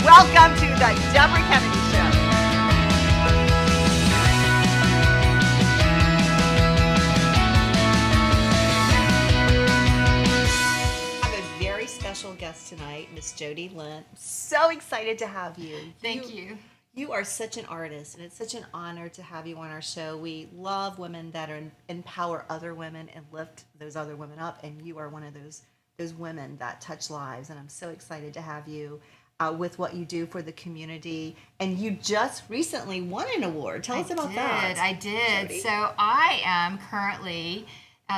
Welcome to the Deborah Kennedy Show. I have a very special guest tonight, Miss Jodi Lynn. So excited to have you. Thank you. You are such an artist, and it's such an honor to have you on our show. We love women that empower other women and lift those other women up, and you are one of those women that touch lives, and I'm so excited to have you with what you do for the community. And you just recently won an award. Tell us about that. I did. Jodi. So I am currently,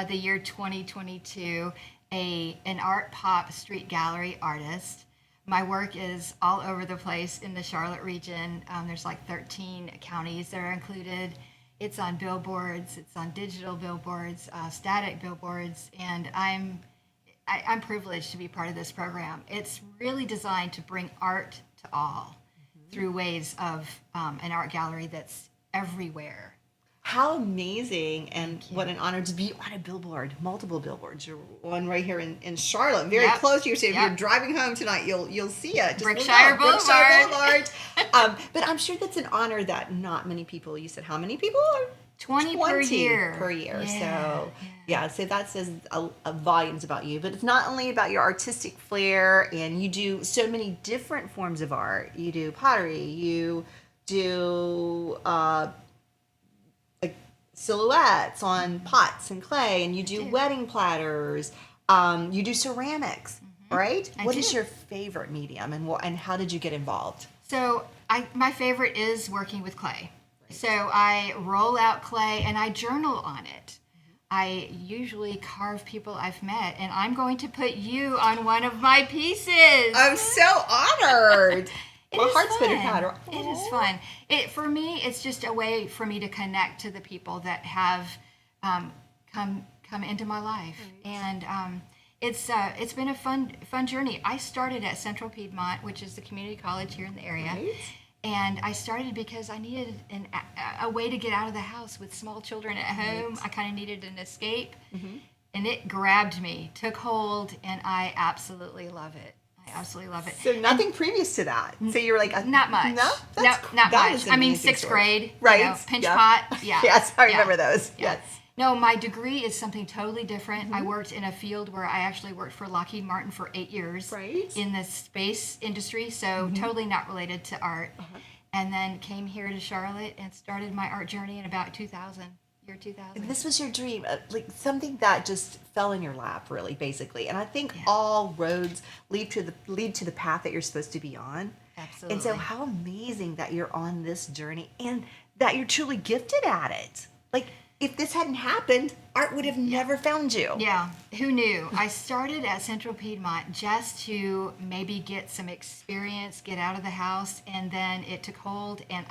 the year 2022, an art pop street gallery artist. My work is all over the place in the Charlotte region. There's like 13 counties that are included. It's on billboards, it's on digital billboards, static billboards, and I'm privileged to be part of this program. It's really designed to bring art to all through ways of an art gallery that's everywhere. How amazing, and what an honor to be on a billboard, multiple billboards. You're one right here in Charlotte, very close to you. So if you're driving home tonight, you'll see it. Just Brookshire Boulevard. But I'm sure that's an honor that not many people, you said how many people are? 20 per year. So that says volumes about you. But it's not only about your artistic flair, and you do so many different forms of art. You do pottery, you do silhouettes on pots and clay, and you do wedding platters, you do ceramics, right? What is your favorite medium, and how did you get involved? So my favorite is working with clay. So I roll out clay and I journal on it. I usually carve people I've met, and I'm going to put you on one of my pieces. I'm so honored. It My is heart's fun. been powder. It is fun. For me, it's just a way for me to connect to the people that have come into my life, and it's been a fun journey. I started at Central Piedmont, which is the community college here in the area. Right. And I started because I needed a way to get out of the house with small children at home. I kind of needed an escape. And it grabbed me, took hold, and I absolutely love it. So nothing previous to that. So you were like, not much. No, not much. I mean, sixth grade, right? Pinch pot. Yeah. Yes, I remember those. Yeah. Yes. No, my degree is something totally different. I worked in a field where I actually worked for Lockheed Martin for 8 years in the space industry, so totally not related to art. And then came here to Charlotte and started my art journey in about 2000. And this was your dream, like something that just fell in your lap, really, basically. And I think all roads lead to the path that you're supposed to be on. Absolutely. And so, how amazing that you're on this journey and that you're truly gifted at it. Like, if this hadn't happened, art would have never found you. Yeah, who knew? I started at Central Piedmont just to maybe get some experience, get out of the house, and then it took hold, and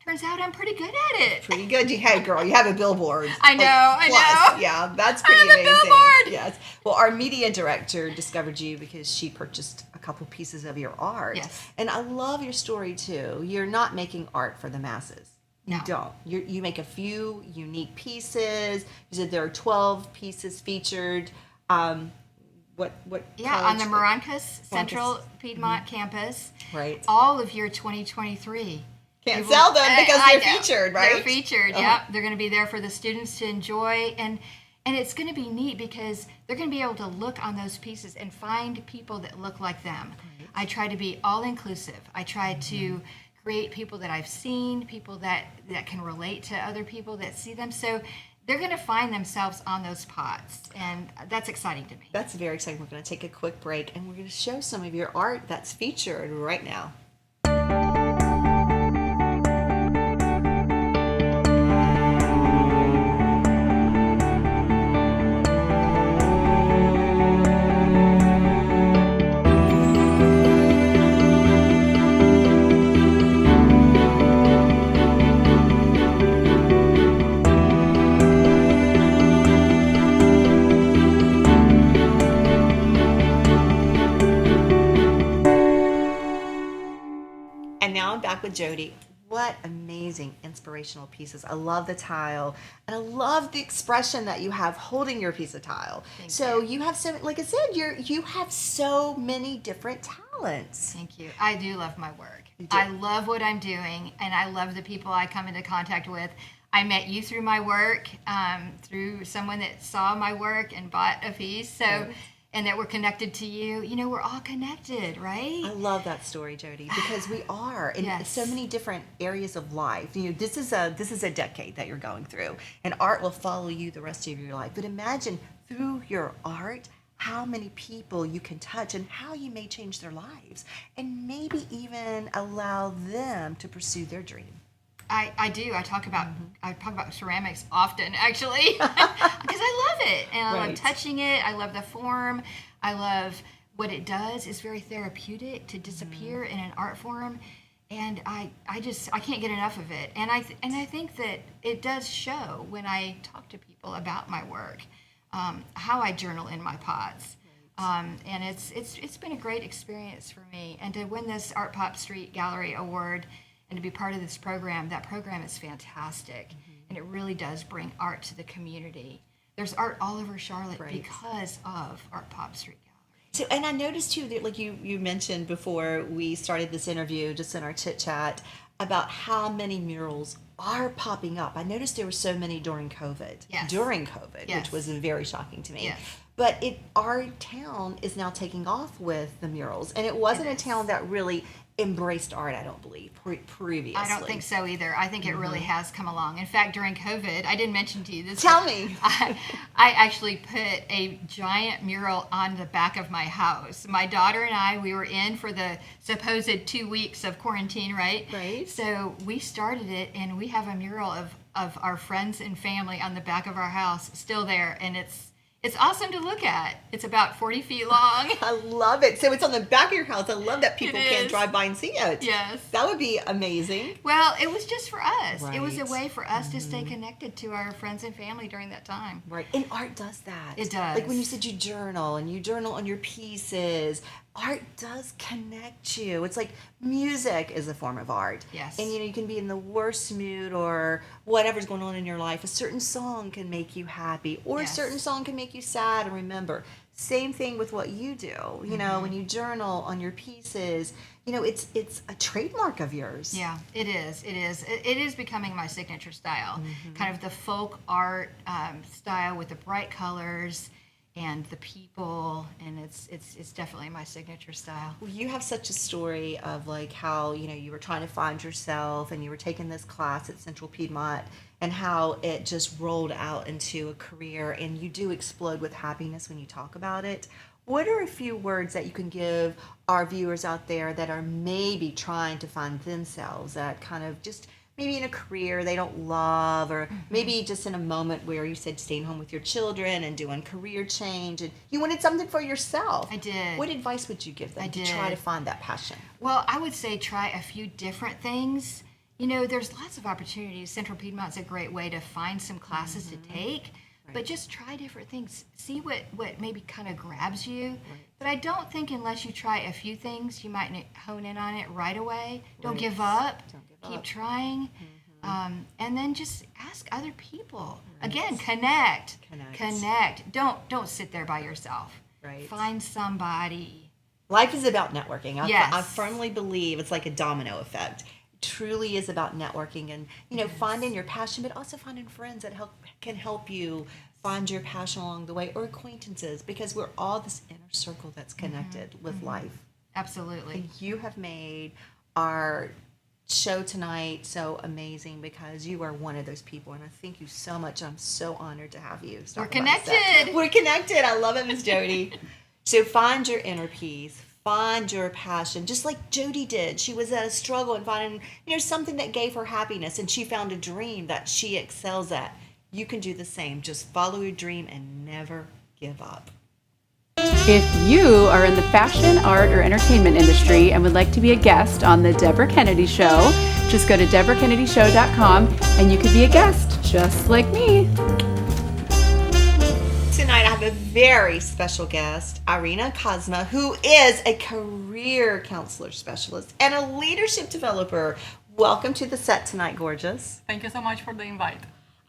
turns out I'm pretty good at it. Pretty good. Hey, girl, you have a billboard. I know, I know. Yeah, that's pretty amazing. A billboard. Yes. Well, our media director discovered you because she purchased a couple pieces of your art. Yes. And I love your story, too. You're not making art for the masses. No. You don't. You make a few unique pieces. You said there are 12 pieces featured. What Yeah, on the Marancas Central Piedmont campus. Right. All of year 2023. Can't sell them because they're featured, right? They're featured, yep. They're going to be there for the students to enjoy. And it's going to be neat because they're going to be able to look on those pieces and find people that look like them. Right. I try to be all-inclusive. I try to create people that I've seen, people that can relate to other people that see them. So they're going to find themselves on those pots, and that's exciting to me. That's very exciting. We're going to take a quick break, and we're going to show some of your art that's featured right now. with Jodi. What amazing inspirational pieces. I love the tile, and I love the expression that you have holding your piece of tile. Thank you have so, like I said, you have so many different talents. Thank you. I do love my work. You do. I love what I'm doing, and I love the people I come into contact with. I met you through my work, through someone that saw my work and bought a piece. So. Right. And that we're connected to you. You know, we're all connected, right? I love that story, Jodi, because we are in Yes. so many different areas of life. You know, this is a decade that you're going through, and art will follow you the rest of your life. But imagine through your art how many people you can touch and how you may change their lives, and maybe even allow them to pursue their dream. I do. I talk about ceramics often, actually, because I love it and I Right. love touching it. I love the form. I love what it does. It's very therapeutic to disappear in an art form, and I can't get enough of it. And I think that it does show when I talk to people about my work, how I journal in my pots. And it's been a great experience for me, and to win this Art Pop Street Gallery Award and to be part of this program, that program is fantastic, and it really does bring art to the community. There's art all over Charlotte Right. because of Art Pop Street Gallery. So, and I noticed too that, like you mentioned before we started this interview, just in our chit chat, about how many murals are popping up. I noticed there were so many during COVID. Yes. During COVID, Yes. which was very shocking to me. Yes. But our town is now taking off with the murals, and it wasn't It a is. town that really embraced art. I don't believe previously. I don't think so either. I think it really has come along. In fact, during COVID, I didn't mention to you this. Tell but me. I actually put a giant mural on the back of my house. My daughter and I, we were in for the supposed 2 weeks of quarantine, right? Right. So we started it, and we have a mural of our friends and family on the back of our house still there, and it's awesome to look at. It's about 40 feet long. I love it. So it's on the back of your house. I love that people It can't is. drive by and see it. Yes. That would be amazing. Well, it was just for us. It was a Right. way for us to stay connected to our friends and family during that time. Right. And art does that. It does. Like when you said you journal and you journal on your pieces, art does connect you. It's like music is a form of art. Yes. And you can be in the worst mood or whatever's going on in your life. A certain song can make you happy, or Yes. a certain song can make you sad. And remember, same thing with what you do. You know, when you journal on your pieces, it's a trademark of yours. Yeah, it is. It is. It is becoming my signature style, kind of the folk art style with the bright colors and the people, and it's definitely my signature style. Well, you have such a story of like how you were trying to find yourself, and you were taking this class at Central Piedmont, and how it just rolled out into a career, and you do explode with happiness when you talk about it. What are a few words that you can give our viewers out there that are maybe trying to find themselves, that kind of just maybe in a career they don't love, or maybe just in a moment where you said staying home with your children and doing career change, and you wanted something for yourself? I did. What advice would you give them I to try did. to find that passion? Well, I would say try a few different things. There's lots of opportunities. Central Piedmont's a great way to find some classes to take, but just try different things. See what maybe kind of grabs you. But I don't think unless you try a few things, you might hone in on it right away. Don't Right. give up. Don't give Keep up. trying. And then just ask other people. Again, connect. Connect. Don't sit there by yourself. Right. Find somebody. Life is about networking. Yes. I firmly believe it's like a domino effect. It truly is about networking and finding your passion, but also finding friends that can help you find your passion along the way, or acquaintances, because we're all this inner circle that's connected with life. Absolutely. And you have made our show tonight so amazing, because you are one of those people, and I thank you so much. I'm so honored to have you. We're connected. We're connected. I love it, Miss Jodi. So find your inner peace, find your passion, just like Jodi did. She was at a struggle and finding something that gave her happiness, and she found a dream that she excels at. You can do the same. Just follow your dream and never give up. If you are in the fashion, art, or entertainment industry and would like to be a guest on The Deborah Kennedy Show, just go to DeborahKennedyShow.com and you could be a guest just like me. Tonight I have a very special guest, Irina Cozma, who is a career counselor specialist and a leadership developer. Welcome to the set tonight, gorgeous. Thank you so much for the invite.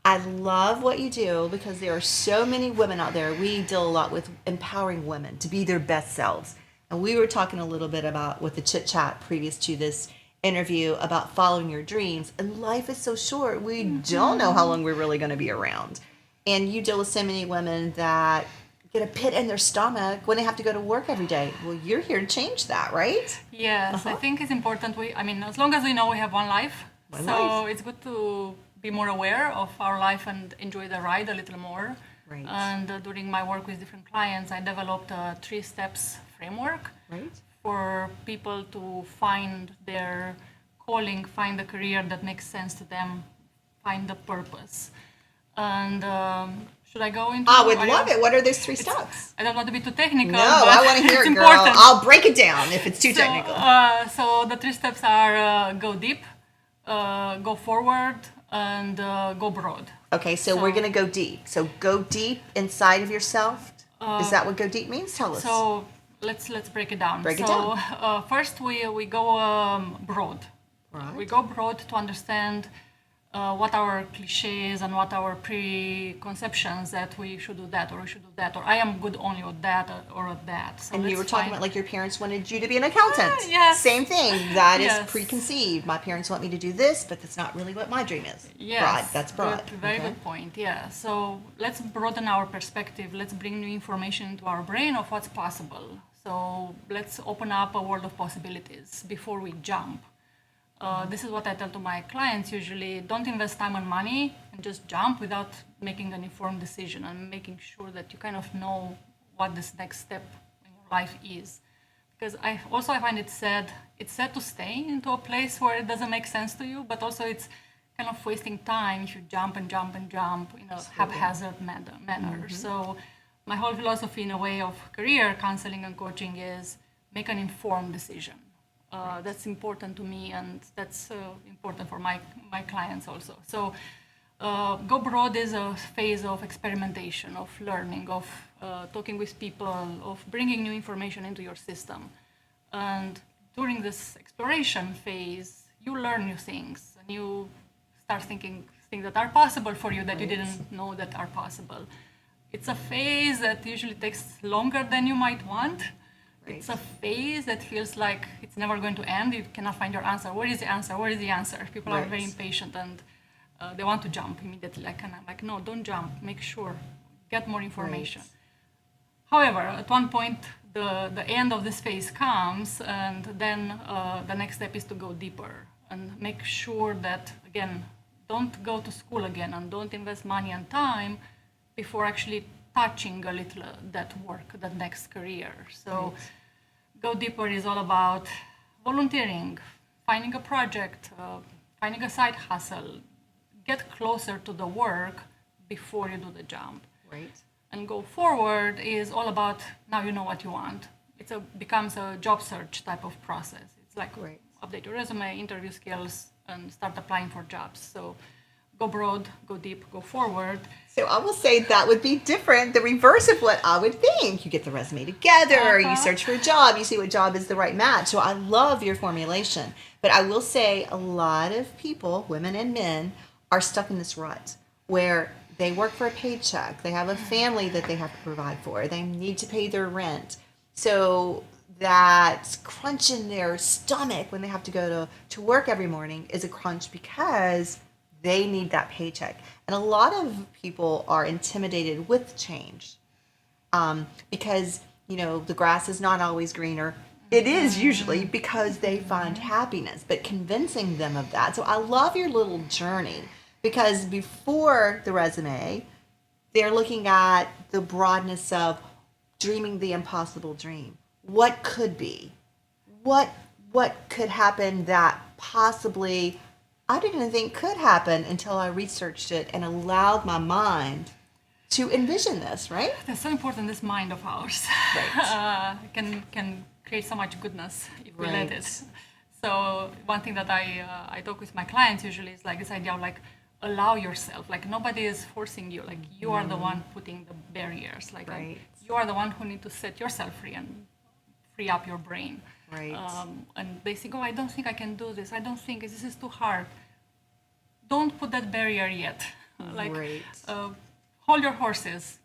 I love what you do because there are so many women out there. We deal a lot with empowering women to be their best selves. And we were talking a little bit about with the chit chat previous to this interview about following your dreams. And life is so short. We don't know how long we're really going to be around. And you deal with so many women that get a pit in their stomach when they have to go to work every day. Well, you're here to change that, right? Yes, I think it's important. As long as we know we have one life, it's good to be more aware of our life and enjoy the ride a little more. Right. And during my work with different clients, I developed a 3 steps framework for people to find their calling, find a career that makes sense to them, find the purpose. And should I go into? I would love it. What are those 3 steps? I don't want to be too technical. No, but I want to hear it's it, girl. important. I'll break it down if it's too technical. So the 3 steps are go deep, go forward, and go broad. Okay, so we're going to go deep. So go deep inside of yourself. Is that what go deep means? Tell us. So let's break it down. Break it down. First we go broad. Right. We go broad to understand what our cliches and what our preconceptions that we should do that or we should do that or I am good only at that or at that. So And you were let's talking find- about like your parents wanted you to be an accountant. Yes. Same thing. That is Yes. preconceived. My parents want me to do this, but that's not really what my dream is. Yes, Broad. That's broad. Very Okay. good point. Yeah. So let's broaden our perspective. Let's bring new information into our brain of what's possible. So let's open up a world of possibilities before we jump. This is what I tell to my clients usually. Don't invest time and money and just jump without making an informed decision and making sure that you kind of know what this next step in your life is. Because I find it sad. It's sad to stay into a place where it doesn't make sense to you, but also it's kind of wasting time if you jump and jump and jump in a haphazard manner. So my whole philosophy in a way of career counseling and coaching is make an informed decision. That's important to me, and that's important for my clients also. So go broad is a phase of experimentation, of learning, of talking with people, of bringing new information into your system. And during this exploration phase, you learn new things, and you start thinking things that are possible for you that you didn't know that are possible. It's a phase that usually takes longer than you might want. It's a phase that feels like it's never going to end. You cannot find your answer. Where is the answer? Where is the answer? People are very impatient and they want to jump immediately. And I'm like, no, don't jump. Make sure. Get more information. However, at one point, the end of this phase comes, and then the next step is to go deeper and make sure that, again, don't go to school again and don't invest money and time before actually touching a little that work, that next career. So go deeper is all about volunteering, finding a project, finding a side hustle, get closer to the work before you do the jump. Right. And go forward is all about now you know what you want. It becomes a job search type of process. It's like update your resume, interview skills, and start applying for jobs. So go broad, go deep, go forward. So I will say that would be different, the reverse of what I would think. You get the resume together, you search for a job, you see what job is the right match. So I love your formulation. But I will say a lot of people, women and men, are stuck in this rut where they work for a paycheck, they have a family that they have to provide for, they need to pay their rent. So that crunch in their stomach when they have to go to work every morning is a crunch because they need that paycheck. And a lot of people are intimidated with change because, the grass is not always greener. It is usually because they find happiness, but convincing them of that. So I love your little journey because before the resume, they're looking at the broadness of dreaming the impossible dream. What could be? What could happen that possibly I didn't think could happen until I researched it and allowed my mind to envision this, right? That's so important, this mind of ours. Right. Can create so much goodness if we let it. So one thing that I talk with my clients usually is like this idea of like, allow yourself. Like nobody is forcing you. Like you are the one putting the barriers. Like Right. you are the one who need to set yourself free and free up your brain. Right. And they think, oh, I don't think I can do this. I don't think this is too hard. Don't put that barrier yet. Like, Right. hold your horses.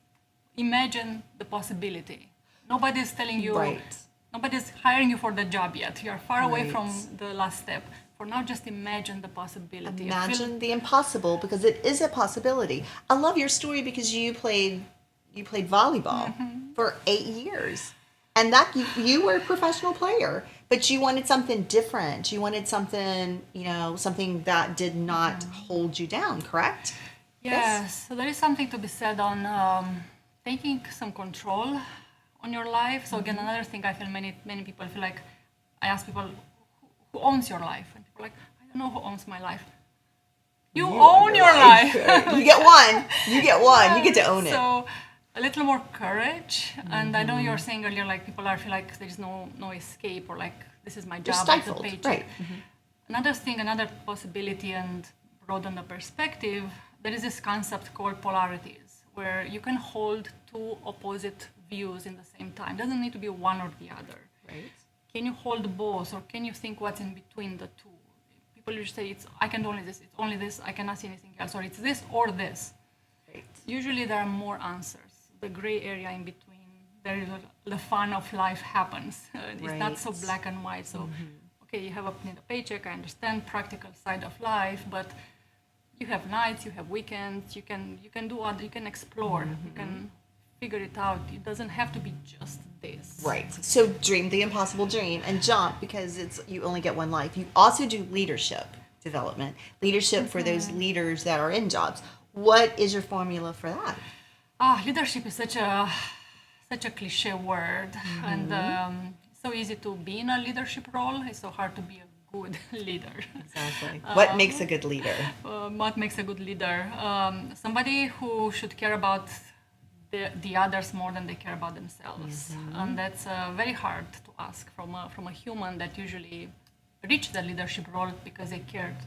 Imagine the possibility. Nobody's telling you. Right. Nobody's hiring you for the job yet. You are far away Right. from the last step. For now, just imagine the possibility. Imagine the impossible, because it is a possibility. I love your story because you played volleyball for 8 years, and that you were a professional player, but you wanted something different. You wanted something, something that did not hold you down. Correct? Yes. So there is something to be said on taking some control on your life. So again, another thing I feel many people feel like, I ask people, who owns your life? And people are like, I don't know who owns my life. You own your life. You get one. You get one. You get to own it. So a little more courage. And I know you were saying earlier, like people feel like there's no escape, or like this is my You're job, it's a stifled. paycheck. Right. Another thing, another possibility, and broaden the perspective, there is this concept called polarities, where you can hold two opposite views in the same time. Doesn't need to be one or the other. Right. Can you hold both, or can you think what's in between the two? People usually say, I can do only this, it's only this, I cannot see anything else, or it's this or this. Right. Usually there are more answers. The gray area in between, there is the fun of life happens. It's not so Right. black and white. So, okay, you need a paycheck, I understand practical side of life, but you have nights, you have weekends, you can explore, you can figure it out. It doesn't have to be just this. Right. So dream the impossible dream and jump, because you only get one life. You also do leadership development, leadership for those leaders that are in jobs. What is your formula for that? Leadership is such a cliche word, and so easy to be in a leadership role. It's so hard to be a good leader. Exactly. What makes a good leader? What makes a good leader? Somebody who should care about the others more than they care about themselves, and that's very hard to ask from a human that usually reached the leadership role because they cared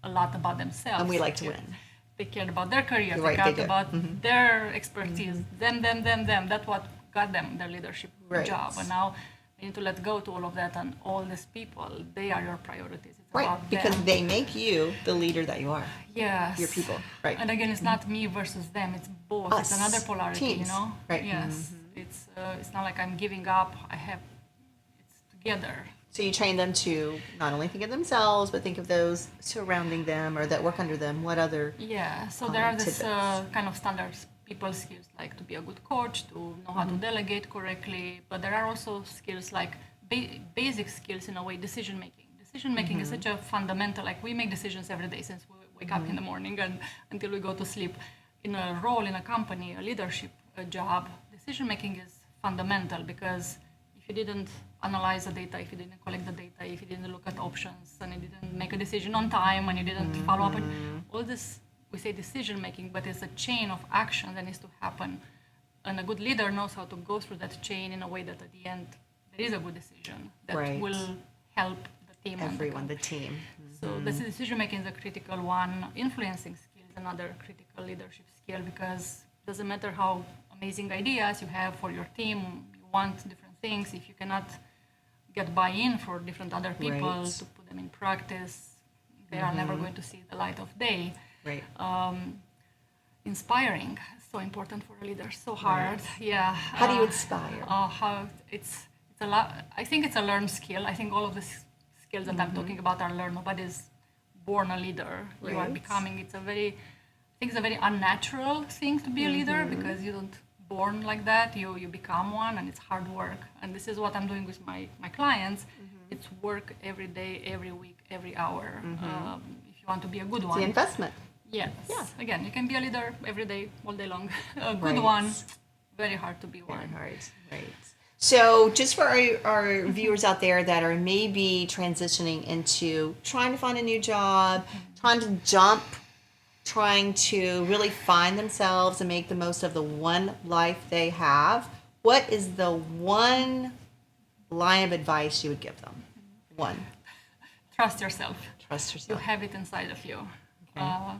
a lot about themselves. And we like to win. They cared about their career. Right, they cared they do. about their expertise. Them. That's what got them their leadership Right. job. And now you need to let go to all of that, and all these people, they are your priorities. It's Right. about Because them. they make you the leader that you are. Yes. Your people. Right. And again, it's not me versus them. It's both. Us. It's another polarity, Teams. Right. Yes. It's not like I'm giving up. It's together. So you train them to not only think of themselves, but think of those surrounding them or that work under them. What other? Yeah. So there are this tidbits. kind of standard people skills, like to be a good coach, to know how to delegate correctly. But there are also skills like basic skills in a way, decision making. Decision making is such a fundamental. Like we make decisions every day since we wake up in the morning and until we go to sleep. In a role in a company, a leadership job, decision making is fundamental, because if you didn't analyze the data, if you didn't collect the data, if you didn't look at options, and you didn't make a decision on time, and you didn't follow up, on all this, we say decision making, but it's a chain of action that needs to happen. And a good leader knows how to go through that chain in a way that at the end there is a good decision that Right. will help the team. and the Everyone, the company. team. So this decision making is a critical one. Influencing skill is another critical leadership skill, because it doesn't matter how amazing ideas you have for your team, you want different things. If you cannot get buy-in for different other people Right. to put them in practice, they are never going to see the light of day. Right. Inspiring, so important for a leader. So hard. Yeah. How do you inspire? How it's a lot. I think it's a learned skill. I think all of the skills that I'm talking about are learned. Nobody's born a leader. You are Right. becoming. I think it's a very unnatural thing to be a leader, because you don't born like that. You become one, and it's hard work. And this is what I'm doing with my clients. It's work every day, every week, every hour. If you want to be a good The one. investment. Yes. Yeah. Again, you can be a leader every day, all day long. A good Right. one, very hard to be Very one. hard. Right. So just for our viewers out there that are maybe transitioning into trying to find a new job, trying to jump, trying to really find themselves and make the most of the one life they have, what is the one line of advice you would give them? One. Trust yourself. Trust You yourself. have it inside of you. Okay.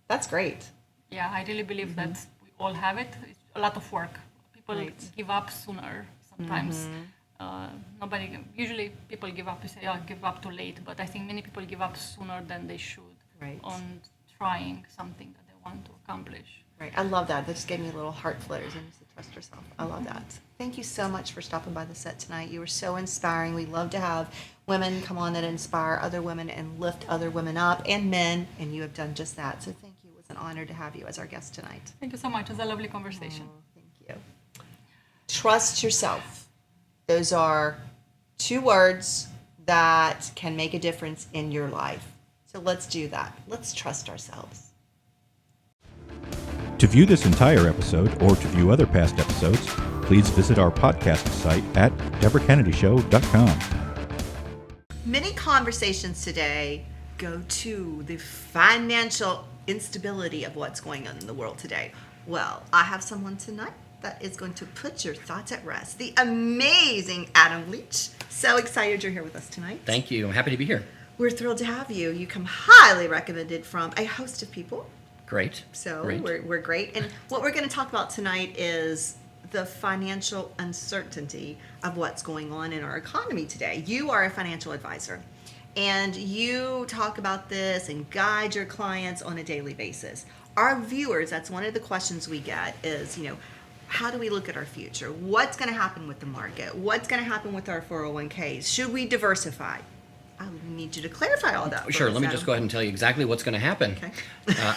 That's great. Yeah, I really believe that we all have it. It's a lot of work. People Right. give up sooner sometimes. Usually people give up, you say, oh, give up too late, but I think many people give up sooner than they should Right. on trying something that they want to accomplish. Right. I love that. That just gave me little heart flutters and just to trust yourself. I love that. Thank you so much for stopping by the set tonight. You were so inspiring. We love to have women come on that inspire other women and lift other women up and men, and you have done just that. So thank you. It was an honor to have you as our guest tonight. Thank you so much. It was a lovely conversation. Oh, thank you. Trust yourself. Those are 2 words that can make a difference in your life. So let's do that. Let's trust ourselves. To view this entire episode or to view other past episodes, please visit our podcast site at DeborahKennedyShow.com. Many conversations today go to the financial instability of what's going on in the world today. Well, I have someone tonight that is going to put your thoughts at rest. The amazing Adam Leach. So excited you're here with us tonight. Thank you. I'm happy to be here. We're thrilled to have you. You come highly recommended from a host of people. Great. So Great. We're great. And what we're going to talk about tonight is the financial uncertainty of what's going on in our economy today. You are a financial advisor, and you talk about this and guide your clients on a daily basis. Our viewers, that's one of the questions we get is, how do we look at our future? What's going to happen with the market? What's going to happen with our 401ks? Should we diversify? I need you to clarify all that. Sure. Let me just go ahead and tell you exactly what's going to happen. Okay.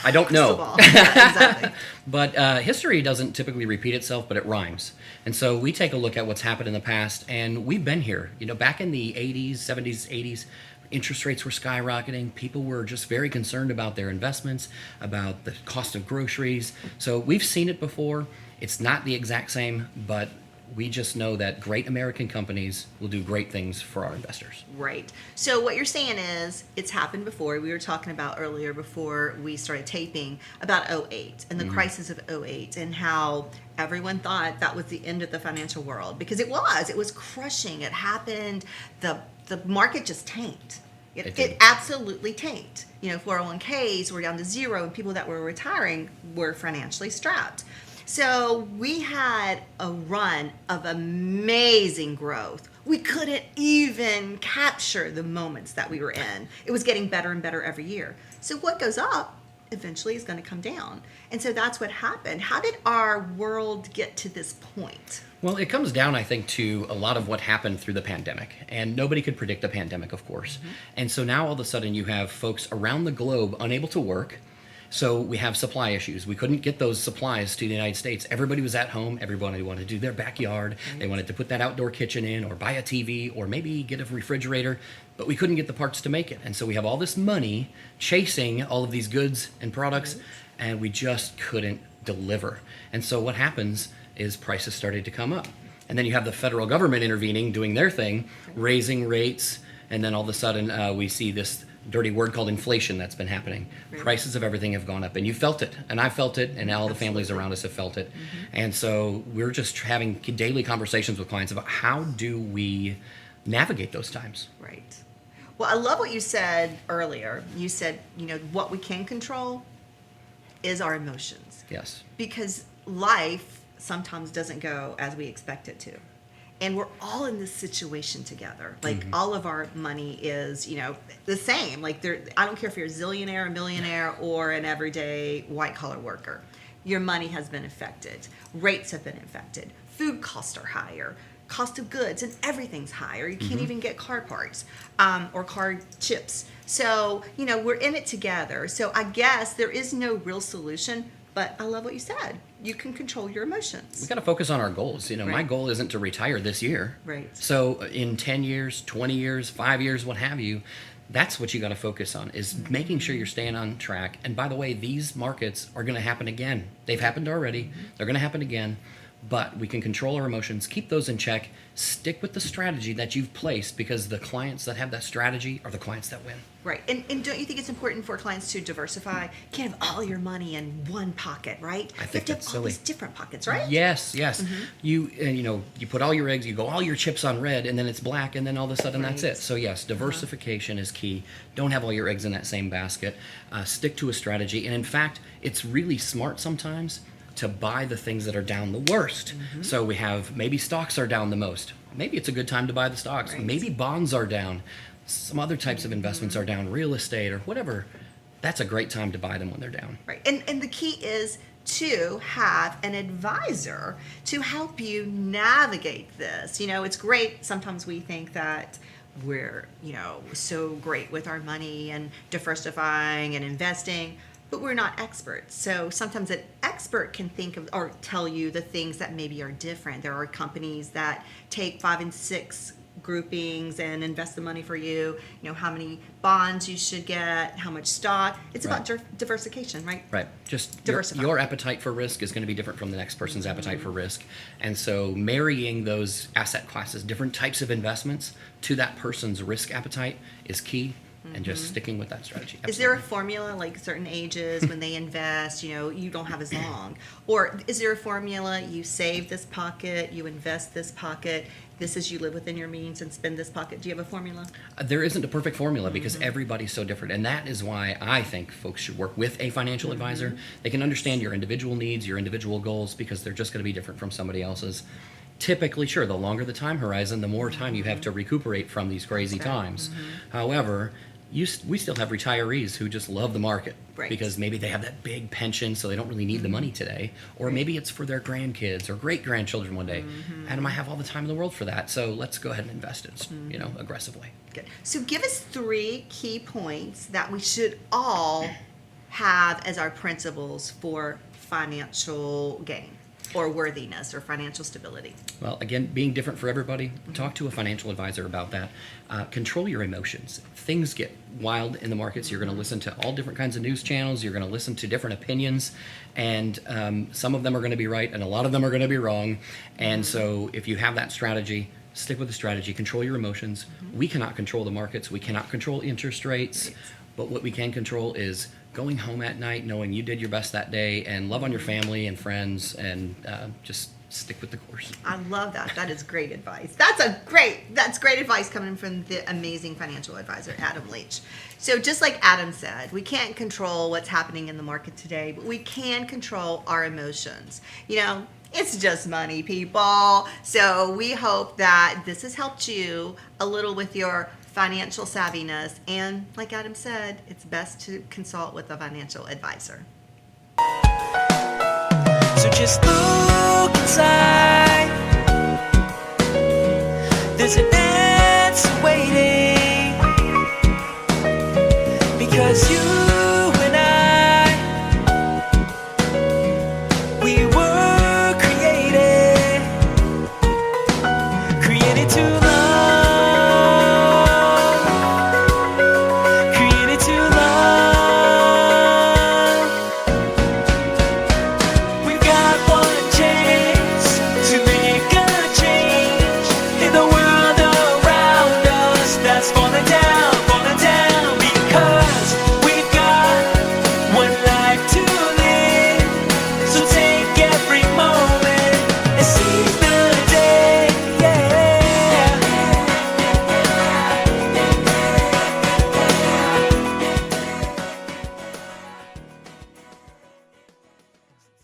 I don't know. Yeah, exactly. But history doesn't typically repeat itself, but it rhymes. And so we take a look at what's happened in the past, and we've been here. Back in the 80s, 70s, 80s, interest rates were skyrocketing. People were just very concerned about their investments, about the cost of groceries. So we've seen it before. It's not the exact same, but we just know that great American companies will do great things for our investors. Right. So what you're saying is it's happened before. We were talking about earlier before we started taping about 08 and the crisis of 08 and how everyone thought that was the end of the financial world because it was crushing. It happened. The market just tanked. It absolutely tanked. 401ks were down to zero and people that were retiring were financially strapped. So we had a run of amazing growth. We couldn't even capture the moments that we were in. It was getting better and better every year. So what goes up eventually is going to come down. And so that's what happened. How did our world get to this point? Well, it comes down, I think, to a lot of what happened through the pandemic. And nobody could predict the pandemic, of course. And so now all of a sudden you have folks around the globe unable to work. So we have supply issues. We couldn't get those supplies to the United States. Everybody was at home. Everybody wanted to do their backyard. They wanted to put that outdoor kitchen in or buy a TV or maybe get a refrigerator, but we couldn't get the parts to make it. And so we have all this money chasing all of these goods and products, and we just couldn't deliver. And so what happens is prices started to come up. And then you have the federal government intervening, doing their thing, raising rates, and then all of a sudden we see this dirty word called inflation that's been happening. Right. Prices of everything have gone up, and you felt it, and I felt it, and all the families around us have felt it. And so we're just having daily conversations with clients about how do we navigate those times. Right. Well, I love what you said earlier. You said, what we can control is our emotions. Yes. Because life sometimes doesn't go as we expect it to. And we're all in this situation together. Like all of our money is, the same. Like I don't care if you're a zillionaire, a millionaire, or an everyday white collar worker. Your money has been affected. Rates have been affected. Food costs are higher. Cost of goods and everything's higher. You can't even get car parts or car chips. So, we're in it together. So I guess there is no real solution. But I love what you said. You can control your emotions. We got to focus on our goals. My goal isn't to retire this year. Right. So in 10 years, 20 years, 5 years, what have you, that's what you got to focus on is making sure you're staying on track. And by the way, these markets are going to happen again. They've happened already. They're going to happen again. but we can control our emotions, keep those in check, stick with the strategy that you've placed, because the clients that have that strategy are the clients that win. Right. And don't you think it's important for clients to diversify? You can't have all your money in one pocket, right? I think you have to that's have all silly. these different pockets, right? Yes. You put all your eggs, you go all your chips on red, and then it's black, and then all of a sudden that's Right. it. So yes, diversification is key. Don't have all your eggs in that same basket. Stick to a strategy, and in fact, it's really smart sometimes to buy the things that are down the worst. So we have, maybe stocks are down the most. Maybe it's a good time to buy the stocks. Right. Maybe bonds are down. Some other types of investments are down, real estate or whatever. That's a great time to buy them when they're down. Right. And the key is to have an advisor to help you navigate this. It's great. Sometimes we think that we're, so great with our money and diversifying and investing, but we're not experts. So sometimes an expert can think of or tell you the things that maybe are different. There are companies that take 5 and 6 groupings and invest the money for you, how many bonds you should get, how much stock. It's about diversification, right? Right. Just Diversify. your appetite for risk is going to be different from the next person's appetite for risk. And so marrying those asset classes, different types of investments to that person's risk appetite is key. And just sticking with that strategy. Is there a Absolutely. formula, like certain ages when they invest, you don't have as long? Or is there a formula, you save this pocket, you invest this pocket, this is you live within your means and spend this pocket? Do you have a formula? There isn't a perfect formula because everybody's so different. And that is why I think folks should work with a financial advisor. They can understand your individual needs, your individual goals, because they're just going to be different from somebody else's. Typically, sure, the longer the time horizon, the more time you have to recuperate from these crazy times. However, we still have retirees who just love the market Right. because maybe they have that big pension, so they don't really need the money today, or maybe it's for their grandkids or great grandchildren one day. Adam, I have all the time in the world for that, so let's go ahead and invest it, aggressively. Good. So give us 3 key points that we should all have as our principles for financial gain or worthiness or financial stability. Well, again, being different for everybody, talk to a financial advisor about that. Control your emotions. Things get wild in the markets. You're going to listen to all different kinds of news channels. You're going to listen to different opinions, and some of them are going to be right, and a lot of them are going to be wrong. And so if you have that strategy, stick with the strategy. Control your emotions. We cannot control the markets. We cannot control interest rates. But what we can control is going home at night knowing you did your best that day, and love on your family and friends, and just stick with the course. I love that. That is great advice. That's great advice coming from the amazing financial advisor, Adam Leach. So just like Adam said, we can't control what's happening in the market today, but we can control our emotions. It's just money, people. So we hope that this has helped you a little with your financial savviness. And like Adam said, it's best to consult with a financial advisor. So just look inside. There's an answer waiting, because you